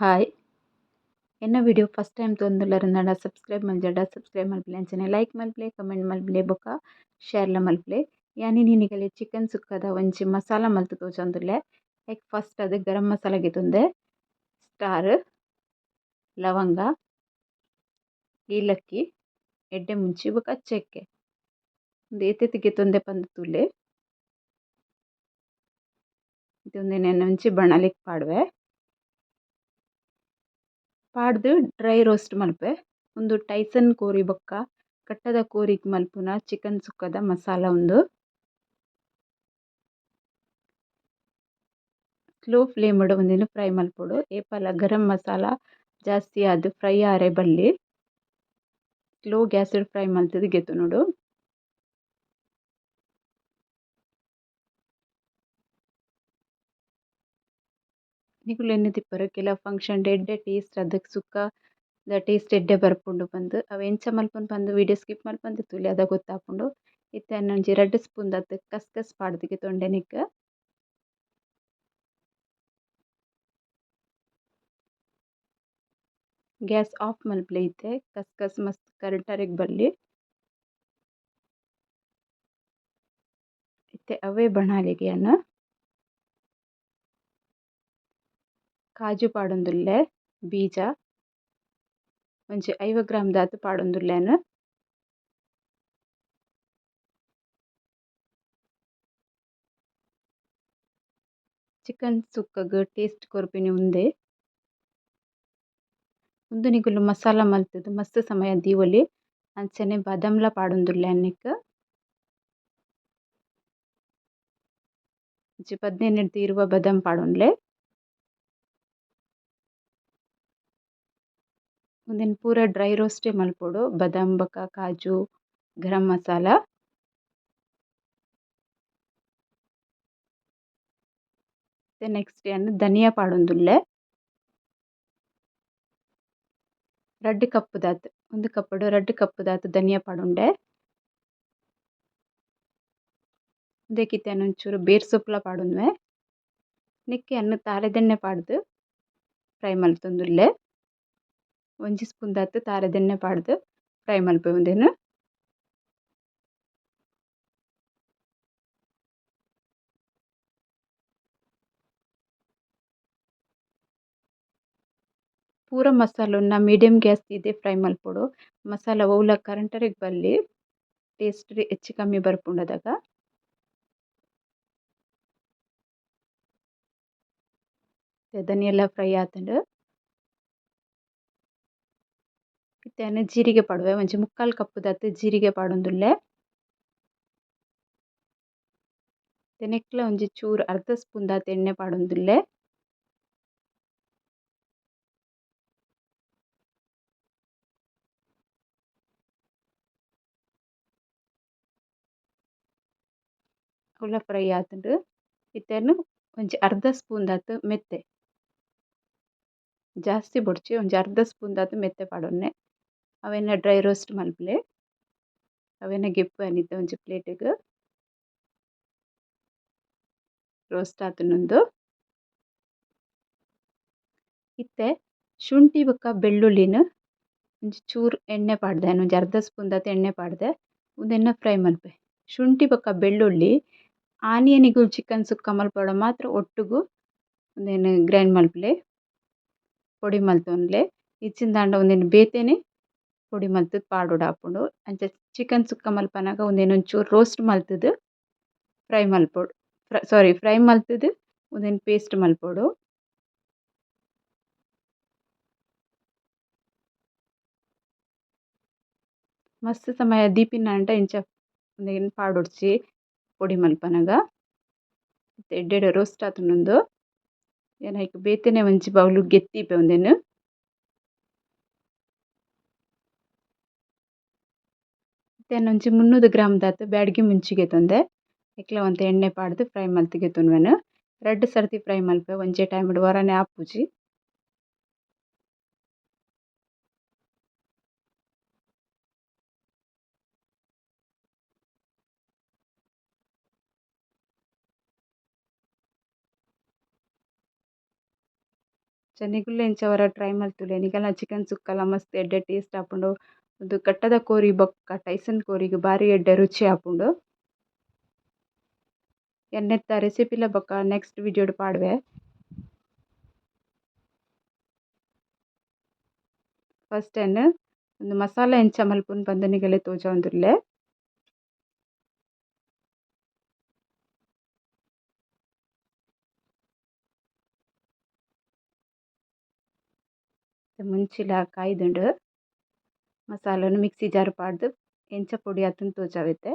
Hi ಎನ್ನ video first time ತೊಂದುಲ್ಲೆರ್ subscribe ಮಲ್ಜಡ ಸಬ್ಸ್ಕ್ರೈಬ್ ಮಲ್ಪಲೆ ಅಂಚನೆ ಲೈಕ್ ಮಲ್ಪಲೆ ಕಮೆಂಟ್ ಮಲ್ಪಲೆ ಬೊಕ ಶೇರ್ಲ ಮಲ್ಪಲೆ ಯಾನಿ ನಿನಿಗಲೆ ಚಿಕನ್ ಸುಕ್ಕದ ಒಂಜಿ ಮಸಾಲ ಮಲ್ತು ತೋಜೊಂದುಲ್ಲೆ ಐಕ್ ಫಸ್ಟ್ ಅದು ಗರಂ ಮಸಾಲ ಗೆತುಂದೆ ಸ್ಟಾರ್ ಲವಂಗ ಏಲಕ್ಕಿ ಎಡ್ಡೆ ಮುಂಚಿ ಬೊಕ ಚೆಕ್ಕೆ ಒಂದು ಏತೆತ್ ಗೆತುಂದೆ ಪಂದ್ ತೂಲೆ ಇದೊಂದು ಒಂಜಿ ಬಣಲಿಕ್ ಪಾಡ್ವೆ ಪಾಡ್ದು ಡ್ರೈ ರೋಸ್ಟ್ ಮಲ್ಪೆ ಒಂದು ಟೈಸನ್ ಕೋರಿ ಬೊಕ್ಕ ಕಟ್ಟದ ಕೋರಿಗ್ ಮಲ್ಪುನ ಚಿಕನ್ ಸುಕ್ಕದ ಮಸಾಲ ಒಂದು ಸ್ಲೋ ಫ್ಲೇಮ್ಡ್ ಒಂದಿನ ಫ್ರೈ ಮಲ್ಪೊಡು ಏಪಲ ಗರಂ ಮಸಾಲ ಜಾಸ್ತಿ ಆದ್ ಫ್ರೈ ಆರೆ ಬಲ್ಲಿ ಸ್ಲೋ ಗ್ಯಾಸ್ಡ್ ಫ್ರೈ ಮಲ್ತದು ಗೆತುನುಡು ನಿಕುಲು ಎನ್ನೆ ತಿಪ್ಪರೆ ಕೆಲ ಫಂಕ್ಷನ್ ಎಡ್ಡೆ ಟೇಸ್ಟ್ ಅದಕ್ಕೆ ಸುಕ್ಕ ದ ಟೇಸ್ಟ್ ಎಡ್ಡೆ ಬರ್ಪುಂಡು ಪಂದ್ ಅವು ಎಂಚ ಮಲ್ಪುಂಡು ಪಂದ್ ವಿಡಿಯೋ ಸ್ಕಿಪ್ ಮಲ್ಪಂದ್ ತೂಲೆ ಅದ ಗೊತ್ತಾಪುಂಡು ಇತ್ತೆ ಒಂಜಿ 2 spoon Dutt khus khus ಪಾಡ್ದಿಗೆ ತೊಂಡೆನಿಕ್ gas off ಮಲ್ಪಲೆ ಇತ್ತೆ ಕಸ್ಕಸ್ ಮಸ್ತ್ ಕರಟರೆಗ್ ಬಲ್ಲಿ ಇತ್ತೆ ಅವೇ ಬಣಾಲಿಗೆ ಅನ್ನ ಕಾಜು ಪಾಡೊಂದುಲ್ಲೆ ಬೀಜ ಒಂಜಿ 50 ಗ್ರಾಮ್ ದಾತ್ ಪಾಡೊಂದುಲ್ಲೆನ್ ಚಿಕನ್ ಸುಕ್ಕಗ್ ಟೇಸ್ಟ್ ಕೊರ್ಪಿನಿ ಉಂದೆ ಉಂದು ನಿಕುಲು ಮಸಾಲ ಮಲ್ತುದು ಮಸ್ತ್ ಸಮಯ ದೀವೊಲಿ ಅಂಚನೆ ಬದಂಲ ಪಾಡೊಂದುಲ್ಲೆ ಅನ್ನಿಕ್ ಒಂಜಿ 15-20 ಬದಂ ಪಾಡೊಂಡ್ಲೆ ಒಂದೆನ್ ಪೂರ ಡ್ರೈ ರೋಸ್ಟೇ ಮಲ್ಪೊಡು ಬದಾಮ್ ಬೊಕ ಕಾಜು ಗರಂ ಮಸಾಲ ನೆಕ್ಸ್ಟ್ ಧನಿಯಾ ಪಾಡೊಂದುಲ್ಲೆ 2 ಕಪ್ ದಾತ್ 1 ಕಪ್ಪಡು 2 ಕಪ್ ದಾತ್ ಧನಿಯಾ ಪಾಡೊಂಡೆ ಉಂದೆಕಿತ್ತೆ ಒಂಚೂರು ಬೇರ್ ಸೊಪ್ಪುಲ ಪಾಡೊಂದುವೆ ನಿಕ್ಕೆ ತಾರೆದೆಣ್ಣೆ ಪಾಡ್ದು ಫ್ರೈ ಮಲ್ತೊಂದುಲ್ಲೆ 1 ಸ್ಪೂನ್ ದಾತ್ ತಾರೆದೆಣ್ಣೆ ಪಾಡ್ದು ಫ್ರೈ ಮಲ್ಪೆ ಉಂದೆನ್ ಪೂರ ಮಸಾಲೊನ್ನ ಮೀಡಿಯಂ ಗ್ಯಾಸ್ ತೀದೆ ಫ್ರೈ ಮಲ್ಪೊಡು ಮಸಾಲ ಒವ್ಲ ಕರಂಟರೆಗ್ ಬಲ್ಲಿ ಟೇಸ್ಟ್ ಹೆಚ್ಚು ಕಮ್ಮಿ ಬರ್ಪುಂಡದಾಗ ಧನಿಯೆಲ್ಲ ಫ್ರೈ ಆತುಂಡು ಇತ್ತೆ ಜೀರಿಗೆ ಪಾಡುವೆ ಒಂಜಿ 3/4 ಕಪ್ ದಾತ್ ಜೀರಿಗೆ ಪಾಡೊಂದುಲ್ಲೆ ನೆಕ್ಲ ಒಂಜಿ ಚೂರು ಅರ್ಧ ಸ್ಪೂನ್ ದಾತ್ ಎಣ್ಣೆ ಪಾಡೊಂದುಲ್ಲೆ ಅವುಲ ಫ್ರೈ ಆತುಂಡು ಇತ್ತೆನ್ ಒಂಜಿ ಅರ್ಧ ಸ್ಪೂನ್ ದಾತ್ ಮೆತ್ತೆ ಜಾಸ್ತಿ ಬೊಡ್ಚಿ ಒಂಜಿ ಅರ್ಧ ಸ್ಪೂನ್ ದಾತ್ ಮೆತ್ತೆ ಪಾಡೊನ್ನೆ ಅವೆನ್ನ ಡ್ರೈ ರೋಸ್ಟ್ ಮಲ್ಪಲೆ ಅವೆನ್ನ ಗೆಪ್ಪು ಆನಿತ್ತೆ ಒಂಜಿ ಪ್ಲೇಟ್ಗ್ ರೋಸ್ಟ್ ಆತುಂಡು ಇತ್ತೆ ಶುಂಠಿ ಬೊಕ ಬೆಳ್ಳುಳ್ಳಿನ ಒಂಜಿ ಚೂರು ಎಣ್ಣೆ ಪಾಡ್ದೆ ಒಂಜಿ ಅರ್ಧ ಸ್ಪೂನ್ ದಾತ್ ಎಣ್ಣೆ ಪಾಡ್ದೆ ಉಂದೆನ್ನ ಫ್ರೈ ಮಲ್ಪೆ ಶುಂಠಿ ಬೊಕ ಬೆಳ್ಳುಳ್ಳಿ ಆನಿಯನಿಗು ಚಿಕನ್ ಸುಕ್ಕ ಮಲ್ಪೊಡ ಮಾತ್ರ ಒಟ್ಟುಗು ಉಂದೆನ್ ಗ್ರೈಂಡ್ ಮಲ್ಪಲೆ ಪೊಡಿ ಮಲ್ತೊನ್ಲೆ ಇಚ್ಚಿನ ದಾಂಡ ಉಂದೆನ್ ಬೇತೆನೆ ಪೊಡಿ ಮಲ್ತುದು ಪಾಡೊಡು ಆಪುಂಡು ಅಂಚ ಚಿಕನ್ ಸುಕ್ಕ ಮಲ್ಪನಾಗ ಉಂದೆನ್ ಒಂಚೂರು ರೋಸ್ಟ್ ಮಲ್ತುದು ಫ್ರೈ ಮಲ್ಪೊಡು ಫ್ರೈ ಮಲ್ತುದು ಉಂದೆನ್ ಪೇಸ್ಟ್ ಮಲ್ಪೊಡು ಮಸ್ತ್ ಸಮಯ ದೀಪಿನಂಡ ಇಂಚ ಉಂದೆನ್ ಪಾಡೊಡ್ಚಿ ಪೊಡಿ ಮಲ್ಪನಗ ಎಡ್ಡೆಡೆ ರೋಸ್ಟ್ ಆತುಂಡು ಏನ ಐಕ್ ಬೇತೆನೆ ಒಂಜಿ ಬೌಲ್ ಗೆತ್ತಿಪ್ಪೆ ಉಂದೆನ್ ಇತ್ತೆನ್ ಒಂಜಿ 300 ಗ್ರಾಮ್ ದಾತ್ ಬ್ಯಾಡಗಿ ಮುಂಚಿಗೆ ತೊಂದೆ ಎಕ್ಲ ಒಂತೆ ಎಣ್ಣೆ ಪಾಡ್ದು ಫ್ರೈ ಮಲ್ತಿಗೆ ತೊನ್ವೆನ್ 2 ಸರ್ತಿ ಫ್ರೈ ಮಲ್ಪೆ ಒಂಜೆ ಟೈಮ್ಡ್ ವರನೆ ಆಪುಜಿ ನಿಕುಲ್ನ ಎಂಚ ಟ್ರೈ ಮಲ್ತುಲೆ ನಿಕಲ್ನ ಚಿಕನ್ ಸುಕ್ಕಲ ಮಸ್ತ್ ಎಡ್ಡೆ ಟೇಸ್ಟ್ ಆಪುಂಡು. ಒಂದು ಕಟ್ಟದ ಕೋರಿ ಬೊಕ್ಕ ಟೈಸನ್ ಕೋರಿಗೆ ಬಾರಿ ಎಡ್ಡೆ ರುಚಿ ಆಪುಂಡು. ಎನ್ನೆತ್ತ ರೆಸಿಪಿಲ ಬೊಕ್ಕ ನೆಕ್ಸ್ಟ್ ವಿಡಿಯೋಡ್ ಪಾಡ್ವೆ. ಫಸ್ಟ್ ಒಂದು ಮಸಾಲ ಎಂಚ ಮಲ್ಪುಂಡು ಪಂದ್ ನಿಕಲೆ ತೋಜೊಂದುಲ್ಲೆ. ಮುಂಚಿಲ ಕಾಯ್ದುಂಡು ಮಸಾಲನು ಮಿಕ್ಸಿ ಜಾರ್ ಪಾಡ್ದು ಎಂಚ ಪೊಡಿ ಆತುಂಡು ತೋಜಾವೆತ್ತೆ.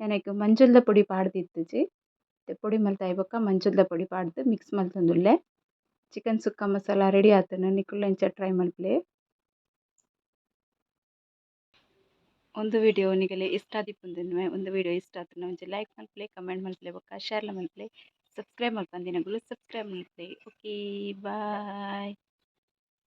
ನನಕ್ ಮಂಜುಲ್ದ ಪೊಡಿ ಪಾಡ್ದಿತ್ತುಜಿ ಪೊಡಿ ಮಲ್ತಾಯಿ ಬೊಕ್ಕ ಮಂಜುಲ್ದ ಪೊಡಿ ಪಾಡ್ದು ಮಿಕ್ಸ್ ಮಲ್ತೊಂದುಲ್ಲೆ. ಚಿಕನ್ ಸುಕ್ಕ ಮಸಾಲ ರೆಡಿ ಆತುಂಡು ನಿಕುಲ್ನ ಎಂಚ ಟ್ರೈ ಮಲ್ಪುಲೆ. ಒಂದು ವಿಡಿಯೋ ನಿಕಲೆ ಇಷ್ಟ ಆದಿಪ್ಪುಂದೆನ್ವೆ ಒಂದು ವಿಡಿಯೋ ಇಷ್ಟ ಆತುಂಡ ಒಂಜಿ ಲೈಕ್ ಮಲ್ಪುಲೆ, ಕಮೆಂಟ್ ಮಲ್ಪುಲೆ ಬೊಕ್ಕ ಶೇರ್ಲ ಮಲ್ಪುಲೆ, ಸಬ್ಸ್ಕ್ರೈಬ್ ಮಲ್ಪಂದಿನಗುಲು ಸಬ್ಸ್ಕ್ರೈಬ್ ಮಲ್ಪುಲೆ. ಓಕೆ ಬಾಯ್.